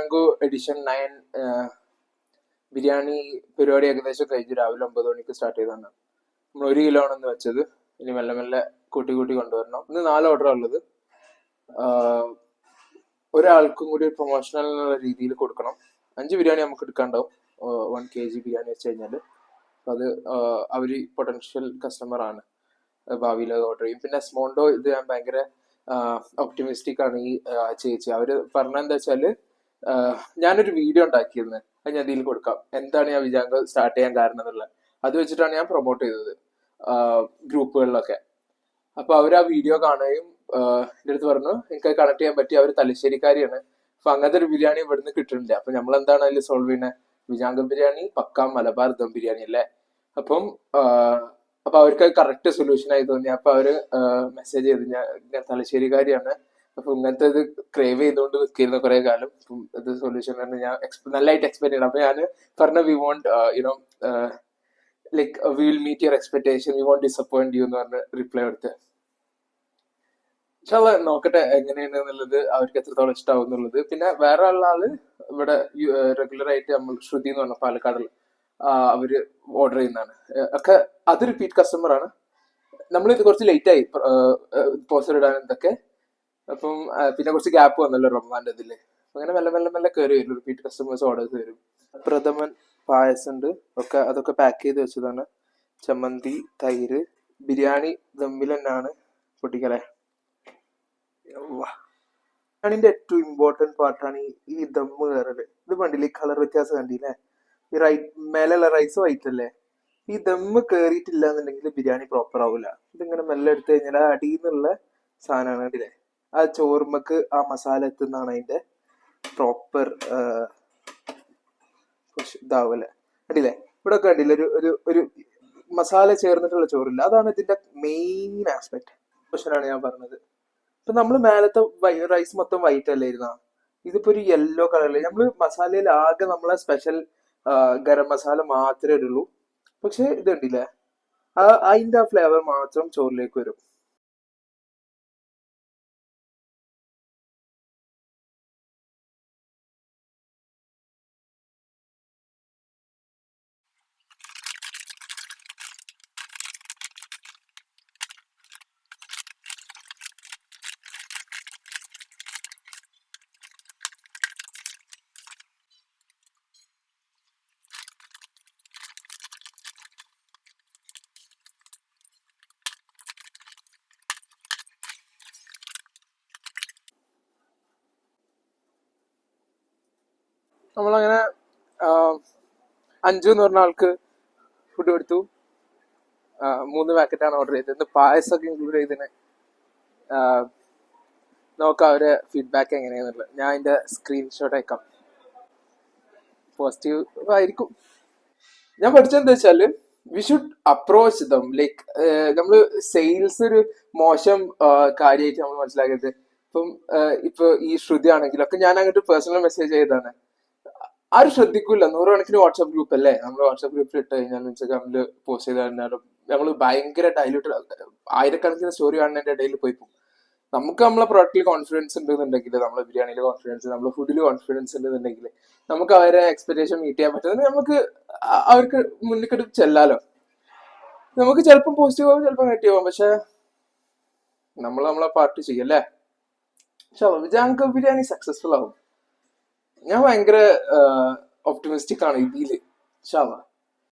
Mango edition 9 biryani പരിപാടി ഏകദേശം കഴിഞ്ഞു. രാവിലെ 9 മണിക്ക് സ്റ്റാർട്ട് ചെയ്തതാണ്. നമ്മൾ 1 കിലോ ആണെന്ന് വെച്ചത്. ഇനി മെല്ലെ മെല്ലെ കൂട്ടി കൊണ്ടുവരണം. ഇന്ന് 4 ഓർഡറാണ് ഉള്ളത്. ഒരാൾക്കും കൂടി പ്രൊമോഷണൽ എന്നുള്ള രീതിയിൽ കൊടുക്കണം. 5 ബിരിയാണി നമുക്ക് എടുക്കാണ്ടാവും. 1 kg ബിരിയാണി വെച്ച് കഴിഞ്ഞാൽ അത് അവർ പൊട്ടൻഷ്യൽ കസ്റ്റമർ ആണ്, ഭാവിയിൽ അത് ഓർഡർ ചെയ്യും. പിന്നെ സ്മോണ്ടോ ഇത് ഞാൻ ഭയങ്കര ഒപ്റ്റിമിസ്റ്റിക് ആണ്. ഈ ചേച്ചി അവര് പറഞ്ഞെന്താ വെച്ചാല്, ഞാനൊരു വീഡിയോ ഉണ്ടാക്കിയിരുന്നു, അത് ഞാൻ ഇതിൽ കൊടുക്കാം, എന്താണ് ഞാൻ വിജാങ്കോ സ്റ്റാർട്ട് ചെയ്യാൻ കാരണം എന്നുള്ളത്. അത് വെച്ചിട്ടാണ് ഞാൻ പ്രൊമോട്ട് ചെയ്തത് ഗ്രൂപ്പുകളിലൊക്കെ. അപ്പൊ അവർ ആ വീഡിയോ കാണുകയും എൻ്റെ അടുത്ത് പറഞ്ഞു എനിക്ക് കണക്ട് ചെയ്യാൻ പറ്റി, അവർ തലശ്ശേരിക്കാരിയാണ്. അപ്പൊ അങ്ങനത്തെ ഒരു ബിരിയാണി ഇവിടുന്ന് കിട്ടുന്നില്ല. അപ്പൊ നമ്മൾ എന്താണ് അതിൽ സോൾവ് ചെയ്യുന്നത്? വിജാങ്കം ബിരിയാണി പക്ക മലബാർ ദം ബിരിയാണി അല്ലേ. അപ്പം അപ്പൊ അവർക്ക് കറക്റ്റ് സൊല്യൂഷൻ ആയി തോന്നി. അപ്പൊ അവര് മെസ്സേജ് ചെയ്ത്, ഞാൻ തലശ്ശേരിക്കാരിയാണ്, അപ്പൊ ഇങ്ങനത്തെ ഇത് ക്രേവ് ചെയ്തുകൊണ്ട് നിൽക്കുന്ന കുറെ കാലം, ഇത് സൊല്യൂഷൻ ഞാൻ നല്ലതായിട്ട് എക്സ്പെക്ട് ചെയ്യണം. അപ്പൊ ഞാൻ പറഞ്ഞ we won't you know like we will meet your expectation, we won't disappoint you എന്ന് പറഞ്ഞ് റിപ്ലൈ കൊടുത്ത്. പക്ഷെ നോക്കട്ടെ എങ്ങനെയാണ് എന്നുള്ളത്, അവർക്ക് എത്രത്തോളം ഇഷ്ടമാവും എന്നുള്ളത്. പിന്നെ വേറെ ഉള്ള ആള് ഇവിടെ റെഗുലർ ആയിട്ട് നമ്മൾ ശ്രുതി എന്ന് പറഞ്ഞ പാലക്കാടുള്ള അവര് ഓർഡർ ചെയ്യുന്നതാണ് ഒക്കെ. അത് റിപ്പീറ്റ് കസ്റ്റമർ ആണ്. നമ്മളിത് കുറച്ച് ലേറ്റ് ആയി പോസ്റ്റർ ഇടാൻ എന്തൊക്കെ. അപ്പം പിന്നെ കുറച്ച് ഗ്യാപ്പ് വന്നല്ലോ റമദാന്റെ ഇതില്. അങ്ങനെ മെല്ലെ മെല്ലെ മെല്ലെ കയറി വരും, റിപ്പീറ്റ് കസ്റ്റമേഴ്സ് ഓർഡേഴ്സ് വരും. പ്രഥമൻ, പായസം ഉണ്ട് ഒക്കെ, അതൊക്കെ പാക്ക് ചെയ്ത് വെച്ചതാണ്. ചമ്മന്തി, തൈര്, ബിരിയാണി ദമ്മിൽ തന്നെയാണ് പൊട്ടിക്കലേ. ബിരിയാണിന്റെ ഏറ്റവും ഇമ്പോർട്ടന്റ് പാർട്ടാണ് ഈ ദമ്മ് കയറല്. ഇത് കണ്ടില്ലേ, കളർ വ്യത്യാസം കണ്ടില്ലേ? ഈ മേലുള്ള റൈസ് വൈറ്റ് അല്ലേ. ഈ ദമ്മ് കയറിയിട്ടില്ല എന്നുണ്ടെങ്കിൽ ബിരിയാണി പ്രോപ്പർ ആവില്ല. ഇതിങ്ങനെ മെല്ലെ എടുത്തു കഴിഞ്ഞാൽ ആ അടിയിൽ നിന്നുള്ള സാധനമാണ് കണ്ടില്ലേ, ആ ചോർമ്മക്ക് ആ മസാല എത്തുന്നതാണ് അതിന്റെ പ്രോപ്പർ ഇതാവല്ലേ. കണ്ടില്ലേ, ഇവിടെ ഒക്കെ കണ്ടില്ലേ ഒരു ഒരു മസാല ചേർന്നിട്ടുള്ള ചോറില്ല. അതാണ് ഇതിന്റെ മെയിൻ ആസ്പെക്ട്. ക്വസ്റ്റനാണ് ഞാൻ പറഞ്ഞത്. ഇപ്പൊ നമ്മള് മേലത്തെ റൈസ് മൊത്തം വൈറ്റ് അല്ലായിരുന്നോ, ഇതിപ്പോ ഒരു യെല്ലോ കളറില്. നമ്മള് മസാലയിൽ ആകെ നമ്മളെ സ്പെഷ്യൽ ഗരം മസാല മാത്രമേ ഇടുള്ളൂ. പക്ഷെ ഇത് കണ്ടില്ലേ, അതിന്റെ ആ ഫ്ലേവർ മാത്രം ചോറിലേക്ക് വരും. നമ്മളങ്ങനെ അഞ്ചു എന്ന് പറഞ്ഞ ആൾക്ക് ഫുഡ് കൊടുത്തു. 3 പാക്കറ്റാണ് ഓർഡർ ചെയ്തത്. ഇന്ന് പായസമൊക്കെ ഇൻക്ലൂഡ് ചെയ്തതിന്. നോക്കാം അവരെ ഫീഡ്ബാക്ക് എങ്ങനെയാന്നുള്ളത്. ഞാൻ അതിന്റെ സ്ക്രീൻഷോട്ട് അയക്കാം. പോസിറ്റീവ് ആയിരിക്കും. ഞാൻ പഠിച്ചെന്താ വെച്ചാല്, we should approach them like, നമ്മള് സെയിൽസ് ഒരു മോശം കാര്യമായിട്ട് നമ്മൾ മനസ്സിലാക്കരുത്. ഇപ്പൊ ഈ ശ്രുതി ആണെങ്കിലൊക്കെ ഞാൻ അങ്ങോട്ട് പേഴ്സണൽ മെസ്സേജ് ചെയ്താണ്, ആരും ശ്രദ്ധിക്കൂല. 100 കണക്കിന് വാട്സ്ആപ്പ് ഗ്രൂപ്പ് അല്ലേ. നമ്മൾ വാട്സ്ആപ്പ് ഗ്രൂപ്പിൽ ഇട്ട് കഴിഞ്ഞാൽ ഇൻസ്റ്റാഗ്രാമില് പോസ്റ്റ് ചെയ്ത് കഴിഞ്ഞാലും നമ്മൾ ഭയങ്കര ഡൈല്യൂട്ട്, ആയിരക്കണക്കിന് സ്റ്റോറി കാണുന്നതിന്റെ ഇടയിൽ പോയി പോകും. നമുക്ക് നമ്മളെ പ്രൊഡക്റ്റിൽ കോൺഫിഡൻസ് ഉണ്ടെന്നുണ്ടെങ്കിൽ, നമ്മളെ ബിരിയാണിയിൽ കോൺഫിഡൻസ്, നമ്മളെ ഫുഡിൽ കോൺഫിഡൻസ് ഉണ്ടെന്നുണ്ടെങ്കിൽ, നമുക്ക് അവരെ എക്സ്പെക്ടേഷൻ മീറ്റ് ചെയ്യാൻ പറ്റുന്നത് നമുക്ക് അവർക്ക് മുന്നിൽ ചെല്ലാലോ. നമുക്ക് ചിലപ്പോൾ പോസിറ്റീവ് ആവും, ചിലപ്പോൾ നെഗറ്റീവ് ആവും. പക്ഷെ നമ്മൾ നമ്മളെ പാർട്ടി ചെയ്യല്ലേ. പക്ഷെ വിജാങ്ക ബിരിയാണി സക്സസ്ഫുൾ ആവും. ഞാൻ ഭയങ്കര ഒപ്റ്റിമിസ്റ്റിക് ആണ് ഇതില്. ഇൻഷാ അല്ലാഹ്.